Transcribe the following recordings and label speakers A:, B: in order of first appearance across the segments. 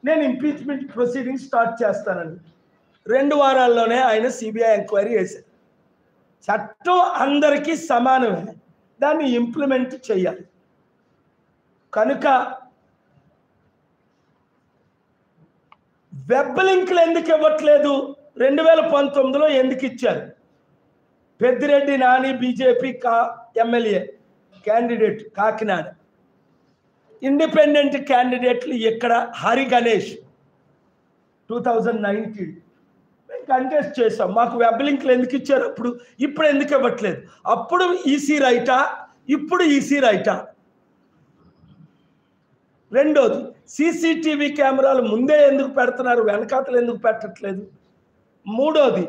A: నేను impeachment proceeding start చేస్తానని 2 వారాల్లోనే ఆయన సిబిఐ ఎంక్వైరీ చేశారు. చట్టం అందరికీ సమానమే, దాన్ని ఇంప్లిమెంట్ చేయాలి. కనుక వెబ్ లింక్లు ఎందుకు ఇవ్వట్లేదు? 2019లో ఎందుకు ఇచ్చారు? Peddireddy Nani BJP MLA candidate Kakinada, independent క్యాండిడేట్లు ఇక్కడ హరి గణేష్ 2019 మేము కంటెస్ట్ చేసాం. మాకు వెబ్ లింక్లు ఎందుకు ఇచ్చారు అప్పుడు, ఇప్పుడు ఎందుకు ఇవ్వట్లేదు? అప్పుడు ఈసీ రైటా, ఇప్పుడు ఈసీ రైటా? రెండోది, సీసీటీవీ కెమెరాలు ముందే ఎందుకు పెడుతున్నారు, వెనకాతలు ఎందుకు పెట్టట్లేదు? మూడోది,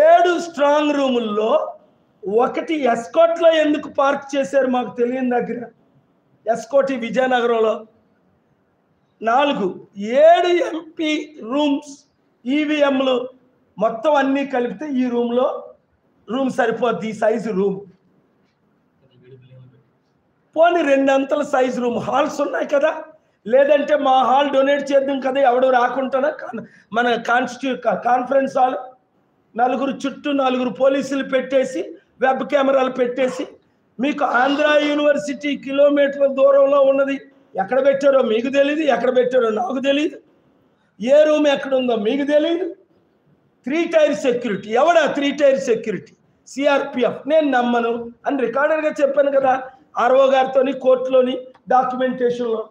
A: 7 స్ట్రాంగ్ రూముల్లో 1 ఎస్కోట్లో ఎందుకు పార్క్ చేశారు మాకు తెలియని దగ్గర, ఎస్కోటి విజయనగరంలో. 4, 7 ఎంపీ రూమ్స్, ఈవీఎంలు మొత్తం అన్నీ కలిపితే ఈ రూమ్ సరిపోద్ది, ఈ సైజు రూమ్. పోనీ 2 అంతల సైజు రూమ్, హాల్స్ ఉన్నాయి కదా, లేదంటే మా హాల్ డొనేట్ చేద్దాం కదా, ఎవడు రాకుంటానా మన కాన్ఫరెన్స్ హాల్, 4 చుట్టూ 4 పోలీసులు పెట్టేసి వెబ్ కెమెరాలు పెట్టేసి, మీకు ఆంధ్ర యూనివర్సిటీ కిలోమీటర్ల దూరంలో ఉన్నది, ఎక్కడ పెట్టారో మీకు తెలియదు, ఎక్కడ పెట్టారో నాకు తెలియదు, ఏ రూమ్ ఎక్కడ ఉందో మీకు తెలియదు. 3 టైర్ సెక్యూరిటీ, ఎవడా 3 టైర్ సెక్యూరిటీ? సిఆర్పిఎఫ్. నేను నమ్మను అని రికార్డర్గా చెప్పాను కదా, ఆర్ఓ గారితోని కోర్టులోని డాక్యుమెంటేషన్లో.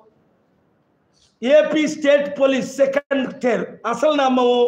A: AP state police 2nd tier, అసలు నమ్మము.